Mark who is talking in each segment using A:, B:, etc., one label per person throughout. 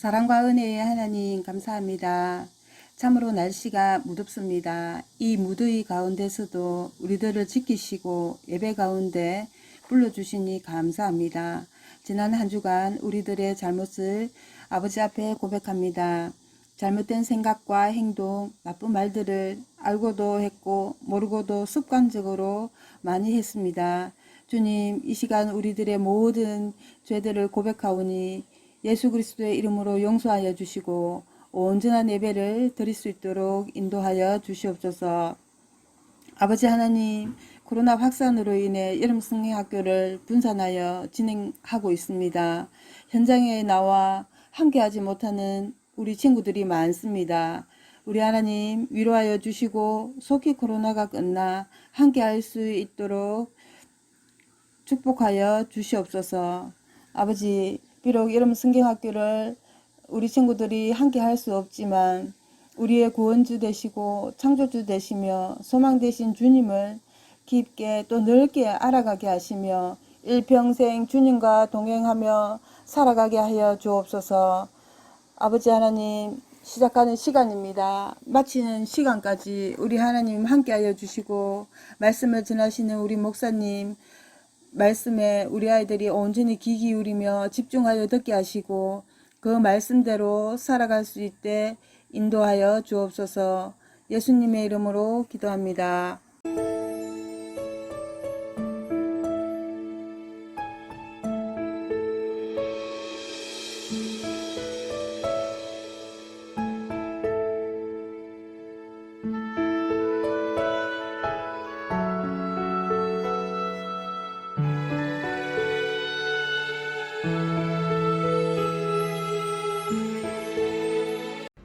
A: 사랑과 은혜의 하나님 감사합니다. 참으로 날씨가 무덥습니다. 이 무더위 가운데서도 우리들을 지키시고 예배 가운데 불러주시니 감사합니다. 지난 한 주간 우리들의 잘못을 아버지 앞에 고백합니다. 잘못된 생각과 행동, 나쁜 말들을 알고도 했고 모르고도 습관적으로 많이 했습니다. 주님, 이 시간 우리들의 모든 죄들을 고백하오니 예수 그리스도의 이름으로 용서하여 주시고 온전한 예배를 드릴 수 있도록 인도하여 주시옵소서. 아버지 하나님, 코로나 확산으로 인해 여름 성경학교를 분산하여 진행하고 있습니다. 현장에 나와 함께하지 못하는 우리 친구들이 많습니다. 우리 하나님 위로하여 주시고 속히 코로나가 끝나 함께할 수 있도록 축복하여 주시옵소서. 아버지, 비록 여름 성경학교를 우리 친구들이 함께 할 수 없지만 우리의 구원주 되시고 창조주 되시며 소망 되신 주님을 깊게 또 넓게 알아가게 하시며 일평생 주님과 동행하며 살아가게 하여 주옵소서. 아버지 하나님, 시작하는 시간입니다. 마치는 시간까지 우리 하나님 함께하여 주시고 말씀을 전하시는 우리 목사님 말씀에 우리 아이들이 온전히 귀 기울이며 집중하여 듣게 하시고 그 말씀대로 살아갈 수 있게 인도하여 주옵소서. 예수님의 이름으로 기도합니다.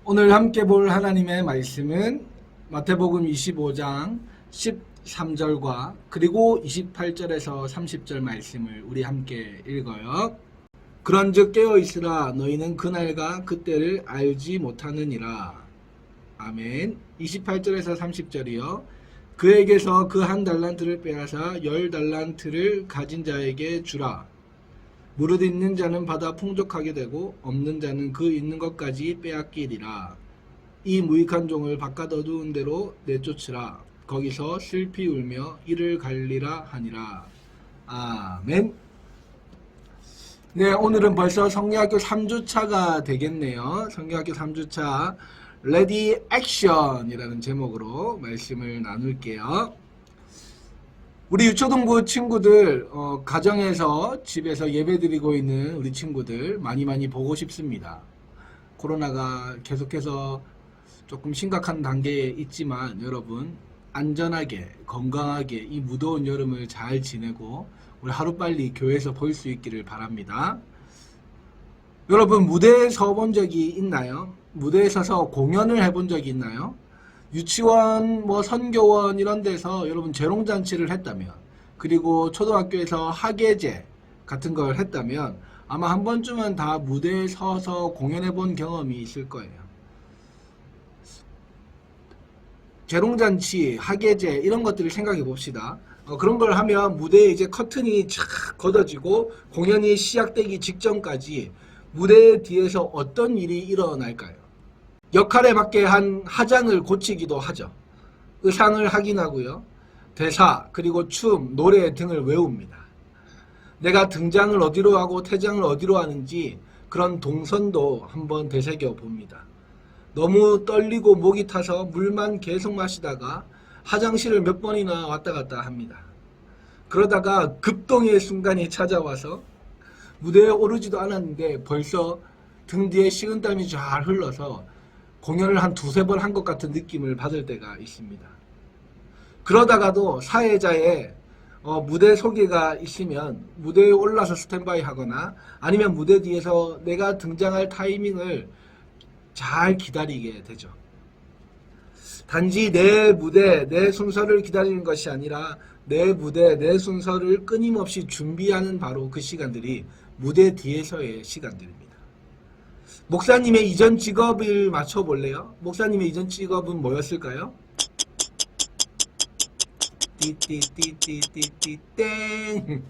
B: 오늘 함께 볼 하나님의 말씀은 마태복음 25장 13절과 그리고 28절에서 30절 말씀을 우리 함께 읽어요. 그런즉 깨어있으라. 너희는 그날과 그때를 알지 못하느니라. 아멘. 28절에서 30절이요. 그에게서 그 한 달란트를 빼앗아 10달란트를 가진 자에게 주라. 무릇 있는 자는 받아 풍족하게 되고 없는 자는 그 있는 것까지 빼앗기리라. 이 무익한 종을 바깥 어두운 데로 내쫓으라. 거기서 슬피 울며 이를 갈리라 하니라. 아멘. 네, 오늘은 벌써 성경학교 3주차가 되겠네요. 성경학교 3주차 레디 액션이라는 제목으로 말씀을 나눌게요. 우리 유초등부 친구들 가정에서 집에서 예배드리고 있는 우리 친구들 많이 보고 싶습니다. 코로나가 계속해서 조금 심각한 단계에 있지만 여러분 안전하게 건강하게 이 무더운 여름을 잘 지내고 우리 하루빨리 교회에서 볼 수 있기를 바랍니다. 여러분 무대에 서 본 적이 있나요? 무대에 서서 공연을 해본 적이 있나요? 유치원, 선교원 이런 데서 여러분 재롱잔치를 했다면 그리고 초등학교에서 학예제 같은 걸 했다면 아마 한 번쯤은 다 무대에 서서 공연해 본 경험이 있을 거예요. 재롱잔치, 학예제 이런 것들을 생각해 봅시다. 그런 걸 하면 무대에 이제 커튼이 촥 걷어지고 공연이 시작되기 직전까지 무대 뒤에서 어떤 일이 일어날까요? 역할에 맞게 한 화장을 고치기도 하죠. 의상을 확인하고요. 대사, 그리고 춤, 노래 등을 외웁니다. 내가 등장을 어디로 하고 퇴장을 어디로 하는지 그런 동선도 한번 되새겨 봅니다. 너무 떨리고 목이 타서 물만 계속 마시다가 화장실을 몇 번이나 왔다 갔다 합니다. 그러다가 급동의 순간이 찾아와서 무대에 오르지도 않았는데 벌써 등 뒤에 식은땀이 잘 흘러서 공연을 한 두세 번 한 것 같은 느낌을 받을 때가 있습니다. 그러다가도 사회자의 무대 소개가 있으면 무대에 올라서 스탠바이 하거나 아니면 무대 뒤에서 내가 등장할 타이밍을 잘 기다리게 되죠. 단지 내 무대, 내 순서를 기다리는 것이 아니라 내 무대, 내 순서를 끊임없이 준비하는 바로 그 시간들이 무대 뒤에서의 시간들입니다. 목사님의 이전 직업을 맞춰볼래요? 목사님의 이전 직업은 뭐였을까요? 띠띠띠띠띠띠 땡.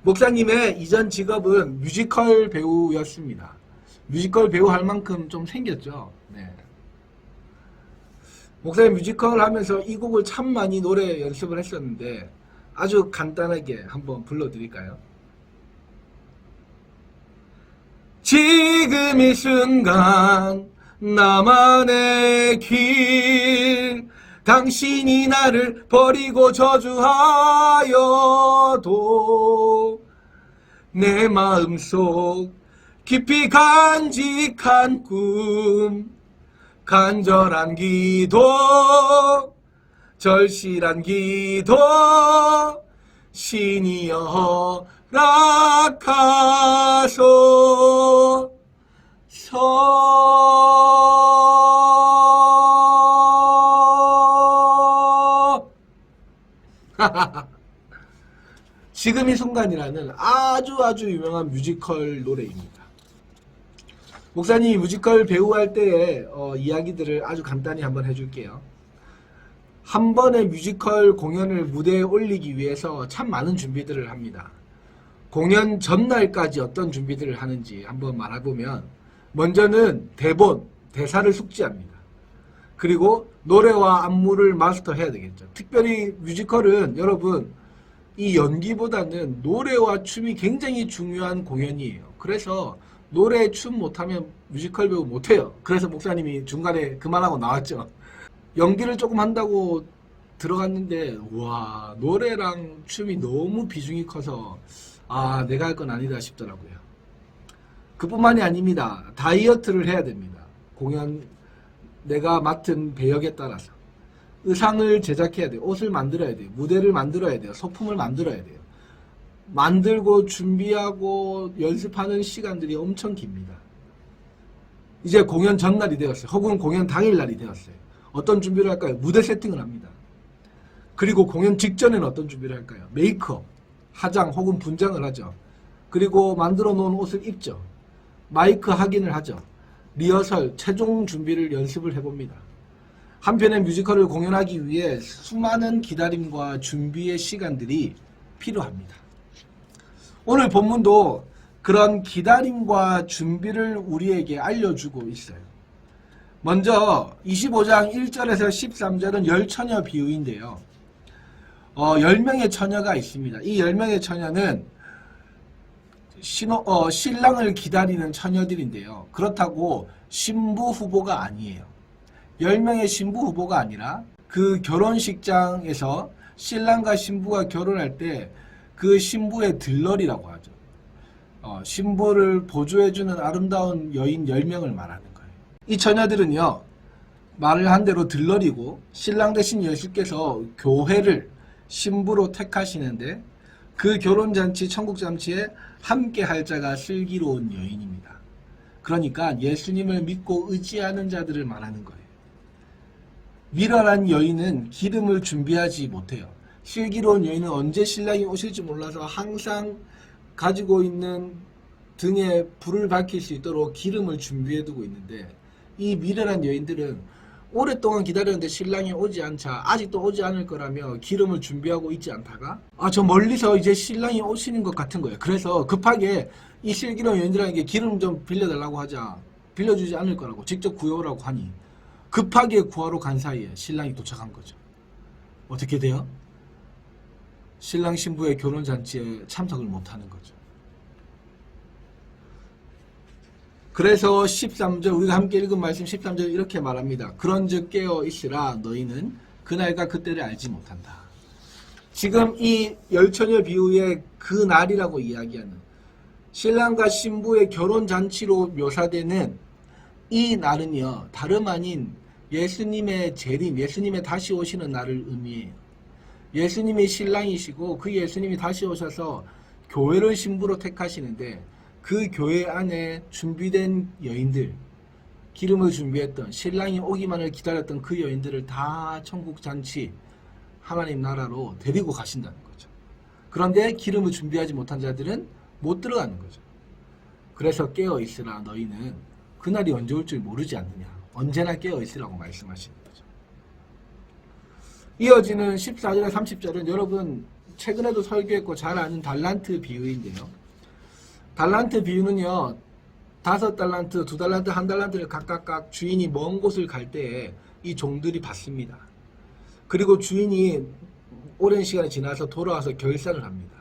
B: 목사님의 이전 직업은 뮤지컬 배우였습니다. 뮤지컬 배우 할 만큼 좀 생겼죠. 네. 목사님 뮤지컬 하면서 이 곡을 참 많이 노래 연습을 했었는데 아주 간단하게 한번 불러드릴까요? 지금 이 순간 나만의 길 당신이 나를 버리고 저주하여도 내 마음속 깊이 간직한 꿈 간절한 기도 절실한 기도 신이여 허락하소서. 지금 이 순간이라는 아주 유명한 뮤지컬 노래입니다. 목사님이 뮤지컬 배우 할 때의 이야기들을 아주 간단히 한번 해줄게요. 한 번의 뮤지컬 공연을 무대에 올리기 위해서 참 많은 준비들을 합니다. 공연 전날까지 어떤 준비들을 하는지 한번 말해보면 먼저는 대본, 대사를 숙지합니다. 그리고 노래와 안무를 마스터해야 되겠죠. 특별히 뮤지컬은 여러분 이 연기보다는 노래와 춤이 굉장히 중요한 공연이에요. 그래서 노래, 춤 못하면 뮤지컬 배우 못해요. 그래서 목사님이 중간에 그만하고 나왔죠. 연기를 조금 한다고 들어갔는데 와 노래랑 춤이 너무 비중이 커서 아 내가 할 건 아니다 싶더라고요. 그뿐만이 아닙니다. 다이어트를 해야 됩니다. 공연 내가 맡은 배역에 따라서 의상을 제작해야 돼요. 옷을 만들어야 돼요. 무대를 만들어야 돼요. 소품을 만들어야 돼요. 만들고 준비하고 연습하는 시간들이 엄청 깁니다. 이제 공연 전날이 되었어요. 혹은 공연 당일날이 되었어요. 어떤 준비를 할까요? 무대 세팅을 합니다. 그리고 공연 직전에는 어떤 준비를 할까요? 메이크업, 화장 혹은 분장을 하죠. 그리고 만들어 놓은 옷을 입죠. 마이크 확인을 하죠. 리허설, 최종 준비를 연습을 해봅니다. 한편의 뮤지컬을 공연하기 위해 수많은 기다림과 준비의 시간들이 필요합니다. 오늘 본문도 그런 기다림과 준비를 우리에게 알려주고 있어요. 먼저 25장 1절에서 13절은 열처녀 비유인데요. 10명의 처녀가 있습니다. 이 10명의 처녀는 신랑을 기다리는 처녀들인데요. 그렇다고 신부 후보가 아니에요. 10명의 신부 후보가 아니라 그 결혼식장에서 신랑과 신부가 결혼할 때 그 신부의 들러리라고 하죠. 신부를 보조해주는 아름다운 여인 10명을 말하는 거예요. 이 처녀들은요. 말을 한 대로 들러리고 신랑 대신 예수께서 교회를 신부로 택하시는데 그 결혼잔치, 천국잔치에 함께 할 자가 슬기로운 여인입니다. 그러니까 예수님을 믿고 의지하는 자들을 말하는 거예요. 미련한 여인은 기름을 준비하지 못해요. 슬기로운 여인은 언제 신랑이 오실지 몰라서 항상 가지고 있는 등에 불을 밝힐 수 있도록 기름을 준비해두고 있는데 이 미련한 여인들은 오랫동안 기다렸는데 신랑이 오지 않자 아직도 오지 않을 거라며 기름을 준비하고 있지 않다가 저 멀리서 이제 신랑이 오시는 것 같은 거예요. 그래서 급하게 이 슬기로운 여인들에게 기름 좀 빌려달라고 하자. 빌려주지 않을 거라고 직접 구해오라고 하니 급하게 구하러 간 사이에 신랑이 도착한 거죠. 어떻게 돼요? 신랑 신부의 결혼잔치에 참석을 못하는 거죠. 그래서 13절 우리가 함께 읽은 말씀 13절 이렇게 말합니다. 그런즉 깨어 있으라 너희는 그날과 그때를 알지 못한다. 지금 이 열처녀 비유의 그 날이라고 이야기하는 신랑과 신부의 결혼잔치로 묘사되는 이 날은요 다름 아닌 예수님의 재림, 예수님의 다시 오시는 날을 의미해요. 예수님이 신랑이시고 그 예수님이 다시 오셔서 교회를 신부로 택하시는데 그 교회 안에 준비된 여인들, 기름을 준비했던 신랑이 오기만을 기다렸던 그 여인들을 다 천국잔치 하나님 나라로 데리고 가신다는 거죠. 그런데 기름을 준비하지 못한 자들은 못 들어가는 거죠. 그래서 깨어있으라 너희는 그날이 언제 올 줄 모르지 않느냐. 언제나 깨어있으라고 말씀하시는 거죠. 이어지는 14절에 30절은 여러분 최근에도 설교했고 잘 아는 달란트 비유인데요. 달란트 비유는요 5달란트, 2달란트, 1달란트를 각각 주인이 먼 곳을 갈 때에 이 종들이 받습니다. 그리고 주인이 오랜 시간이 지나서 돌아와서 결산을 합니다.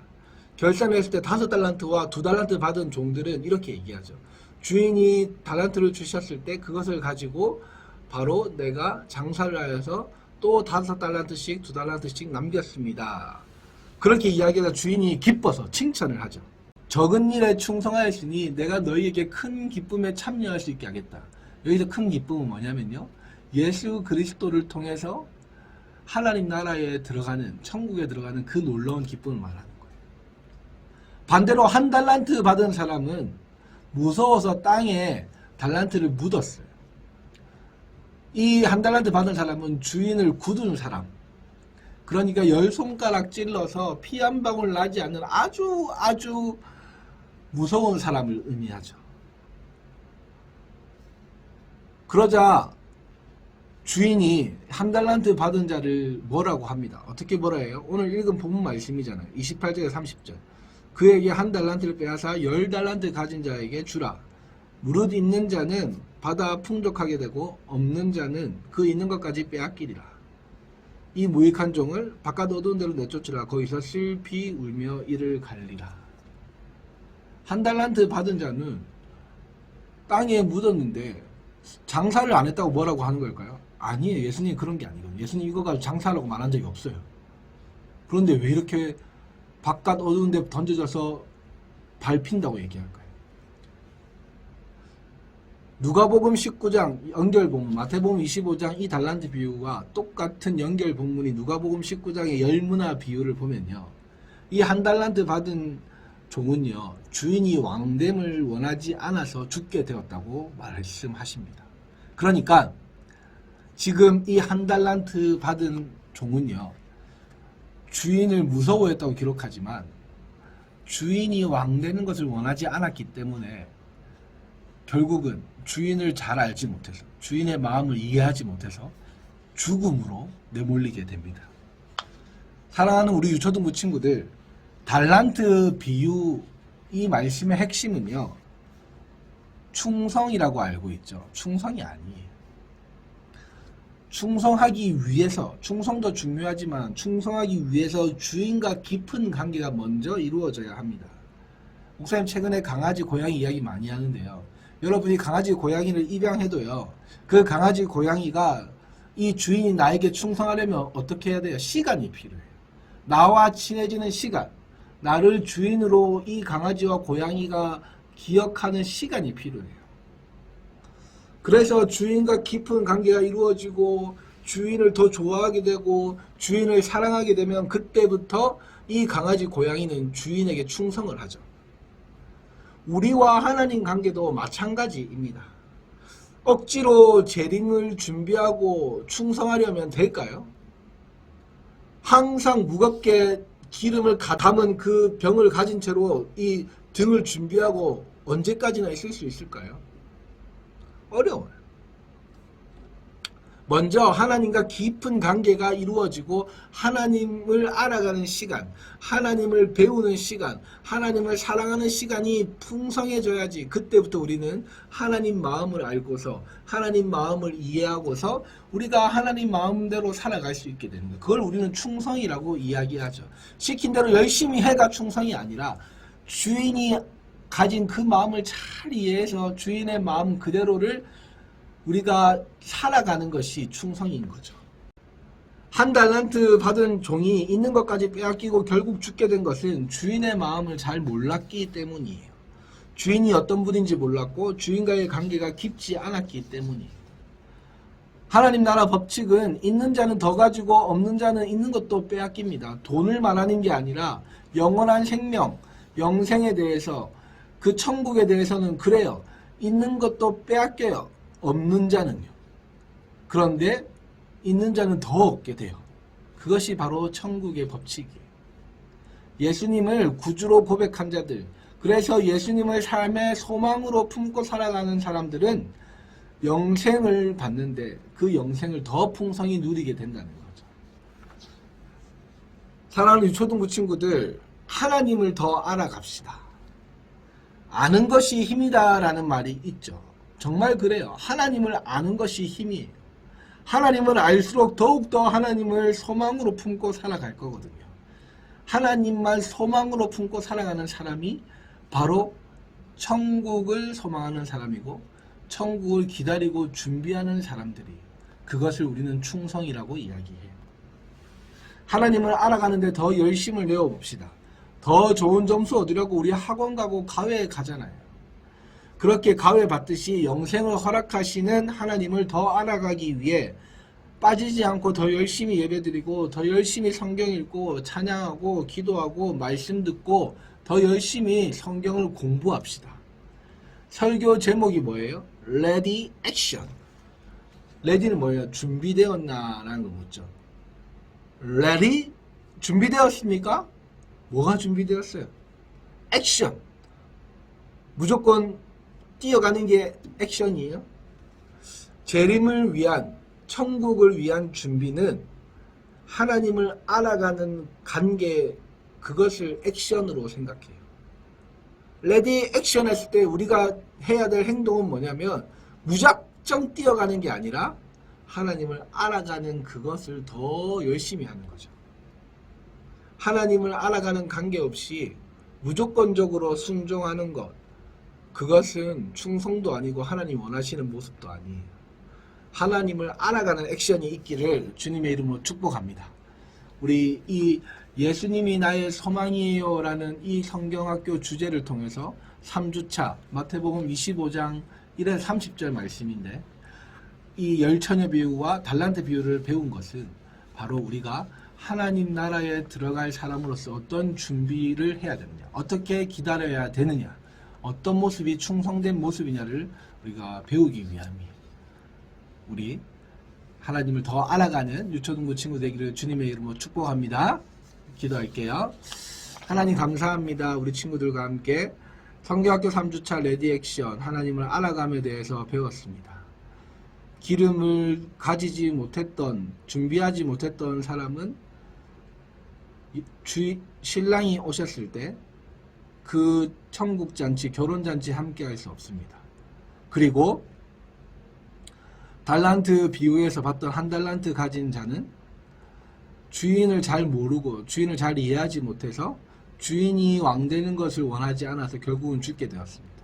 B: 결산을 했을 때 5달란트와 2달란트 받은 종들은 이렇게 얘기하죠. 주인이 달란트를 주셨을 때 그것을 가지고 바로 내가 장사를 하여서 또 5달란트씩 2달란트씩 남겼습니다. 그렇게 이야기하다 주인이 기뻐서 칭찬을 하죠. 적은 일에 충성하였으니 내가 너희에게 큰 기쁨에 참여할 수 있게 하겠다. 여기서 큰 기쁨은 뭐냐면요, 예수 그리스도를 통해서 하나님 나라에 들어가는, 천국에 들어가는 그 놀라운 기쁨을 말하는 거예요. 반대로 1달란트 받은 사람은 무서워서 땅에 달란트를 묻었어요. 이 1달란트 받은 사람은 주인을 굳은 사람, 그러니까 10손가락 찔러서 피 한 방울 나지 않는 아주 무서운 사람을 의미하죠. 그러자 주인이 1달란트 받은 자를 뭐라고 합니다. 어떻게 뭐라 해요? 오늘 읽은 본문 말씀이잖아요. 28절에 30절. 그에게 1달란트를 빼앗아 10달란트 가진 자에게 주라. 무릇 있는 자는 받아 풍족하게 되고 없는 자는 그 있는 것까지 빼앗기리라. 이 무익한 종을 바깥 어두운 데로 내쫓으라. 거기서 슬피 울며 이를 갈리라. 1달란트 받은 자는 땅에 묻었는데 장사를 안 했다고 뭐라고 하는 걸까요? 아니에요. 예수님 그런 게 아니거든요. 예수님 이거 가지고 장사하라고 말한 적이 없어요. 그런데 왜 이렇게 바깥 어두운 데 던져져서 밟힌다고 얘기할까요? 누가복음 19장 연결본문, 마태복음 25장 이 달란트 비유와 똑같은 연결본문이 누가복음 19장의 열문화 비유를 보면요, 이 1달란트 받은 종은요, 주인이 왕됨을 원하지 않아서 죽게 되었다고 말씀하십니다. 그러니까 지금 이 1달란트 받은 종은요, 주인을 무서워했다고 기록하지만 주인이 왕되는 것을 원하지 않았기 때문에 결국은 주인을 잘 알지 못해서, 주인의 마음을 이해하지 못해서 죽음으로 내몰리게 됩니다. 사랑하는 우리 유초등부 친구들, 달란트 비유 이 말씀의 핵심은요, 충성이라고 알고 있죠. 충성이 아니에요. 충성하기 위해서, 충성도 중요하지만 충성하기 위해서 주인과 깊은 관계가 먼저 이루어져야 합니다. 목사님 최근에 강아지 고양이 이야기 많이 하는데요, 여러분이 강아지 고양이를 입양해도요, 그 강아지 고양이가 이 주인이 나에게 충성하려면 어떻게 해야 돼요? 시간이 필요해요. 나와 친해지는 시간, 나를 주인으로 이 강아지와 고양이가 기억하는 시간이 필요해요. 그래서 주인과 깊은 관계가 이루어지고 주인을 더 좋아하게 되고 주인을 사랑하게 되면 그때부터 이 강아지 고양이는 주인에게 충성을 하죠. 우리와 하나님 관계도 마찬가지입니다. 억지로 재림을 준비하고 충성하려면 될까요? 항상 무겁게 기름을 담은 그 병을 가진 채로 이 등을 준비하고 언제까지나 있을 수 있을까요? 어려워요. 먼저 하나님과 깊은 관계가 이루어지고 하나님을 알아가는 시간, 하나님을 배우는 시간, 하나님을 사랑하는 시간이 풍성해져야지 그때부터 우리는 하나님 마음을 알고서 하나님 마음을 이해하고서 우리가 하나님 마음대로 살아갈 수 있게 되는 거예요. 그걸 우리는 충성이라고 이야기하죠. 시킨 대로 열심히 해가 충성이 아니라 주인이 가진 그 마음을 잘 이해해서 주인의 마음 그대로를 우리가 살아가는 것이 충성인 거죠. 1달란트 받은 종이 있는 것까지 빼앗기고 결국 죽게 된 것은 주인의 마음을 잘 몰랐기 때문이에요. 주인이 어떤 분인지 몰랐고 주인과의 관계가 깊지 않았기 때문이에요. 하나님 나라 법칙은 있는 자는 더 가지고 없는 자는 있는 것도 빼앗깁니다. 돈을 말하는 게 아니라 영원한 생명, 영생에 대해서, 그 천국에 대해서는 그래요. 있는 것도 빼앗겨요. 없는 자는요. 그런데 있는 자는 더 얻게 돼요. 그것이 바로 천국의 법칙이에요. 예수님을 구주로 고백한 자들, 그래서 예수님을 삶의 소망으로 품고 살아가는 사람들은 영생을 받는데 그 영생을 더 풍성히 누리게 된다는 거죠. 사랑하는 유초등부 친구들, 하나님을 더 알아갑시다. 아는 것이 힘이다라는 말이 있죠. 정말 그래요. 하나님을 아는 것이 힘이에요. 하나님을 알수록 더욱더 하나님을 소망으로 품고 살아갈 거거든요. 하나님만 소망으로 품고 살아가는 사람이 바로 천국을 소망하는 사람이고 천국을 기다리고 준비하는 사람들이에요. 그것을 우리는 충성이라고 이야기해요. 하나님을 알아가는데 더 열심을 내어봅시다. 더 좋은 점수 얻으려고 우리 학원 가고 가회 가잖아요. 그렇게 가회 받듯이 영생을 허락하시는 하나님을 더 알아가기 위해 빠지지 않고 더 열심히 예배드리고 더 열심히 성경 읽고 찬양하고 기도하고 말씀 듣고 더 열심히 성경을 공부합시다. 설교 제목이 뭐예요? Ready Action. Ready는 뭐예요? 준비되었나? 라는 걸 묻죠. Ready? 준비되었습니까? 뭐가 준비되었어요? 액션. 무조건 뛰어가는 게 액션이에요. 재림을 위한, 천국을 위한 준비는 하나님을 알아가는 관계, 그것을 액션으로 생각해요. 레디 액션 했을 때 우리가 해야 될 행동은 뭐냐면 무작정 뛰어가는 게 아니라 하나님을 알아가는 그것을 더 열심히 하는 거죠. 하나님을 알아가는 관계없이 무조건적으로 순종하는 것, 그것은 충성도 아니고 하나님 원하시는 모습도 아니에요. 하나님을 알아가는 액션이 있기를 주님의 이름으로 축복합니다. 우리 이 예수님이 나의 소망이에요 라는 이 성경학교 주제를 통해서 3주차 마태복음 25장 1에 30절 말씀인데, 이 열처녀 비유와 달란트 비유를 배운 것은 바로 우리가 하나님 나라에 들어갈 사람으로서 어떤 준비를 해야 되느냐, 어떻게 기다려야 되느냐, 어떤 모습이 충성된 모습이냐를 우리가 배우기 위함이에요. 우리 하나님을 더 알아가는 유초등부 친구 되기를 주님의 이름으로 축복합니다. 기도할게요. 하나님 감사합니다. 우리 친구들과 함께 성경학교 3주차 레디 액션, 하나님을 알아감에 대해서 배웠습니다. 기름을 가지지 못했던, 준비하지 못했던 사람은 신랑이 오셨을 때 그 천국잔치, 결혼잔치 함께 할 수 없습니다. 그리고 달란트 비유에서 봤던 한 달란트 가진 자는 주인을 잘 모르고 주인을 잘 이해하지 못해서 주인이 왕되는 것을 원하지 않아서 결국은 죽게 되었습니다.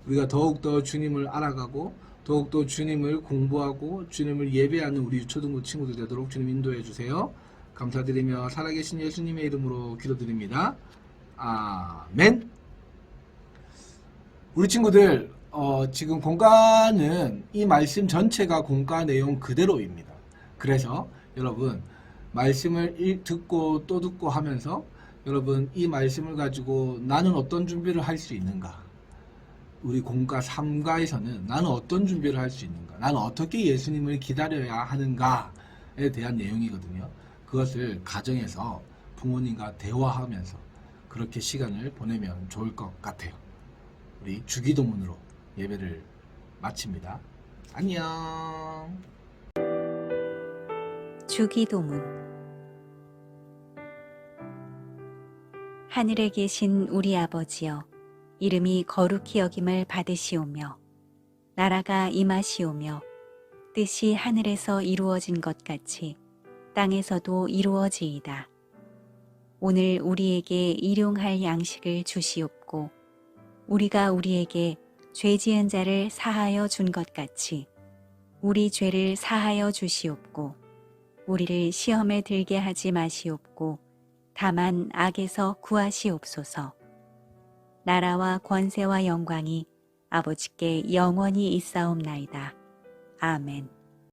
B: 우리가 더욱더 주님을 알아가고 더욱더 주님을 공부하고 주님을 예배하는 우리 유초등부 친구들 되도록 주님 인도해 주세요. 감사드리며 살아계신 예수님의 이름으로 기도드립니다. 아멘. 우리 친구들 지금 공과는 이 말씀 전체가 공과 내용 그대로입니다. 그래서 여러분 말씀을 듣고 또 듣고 하면서 여러분 이 말씀을 가지고 나는 어떤 준비를 할 수 있는가, 우리 공과 3과에서는 나는 어떤 준비를 할 수 있는가, 나는 어떻게 예수님을 기다려야 하는가에 대한 내용이거든요. 그것을 가정에서 부모님과 대화하면서 그렇게 시간을 보내면 좋을 것 같아요. 우리 주기도문으로 예배를 마칩니다. 안녕.
C: 주기도문. 하늘에 계신 우리 아버지여, 이름이 거룩히 여김을 받으시오며 나라가 임하시오며 뜻이 하늘에서 이루어진 것 같이 땅에서도 이루어지이다. 오늘 우리에게 일용할 양식을 주시옵고 우리가 우리에게 죄 지은 자를 사하여 준 것 같이 우리 죄를 사하여 주시옵고 우리를 시험에 들게 하지 마시옵고 다만 악에서 구하시옵소서. 나라와 권세와 영광이 아버지께 영원히 있사옵나이다. 아멘.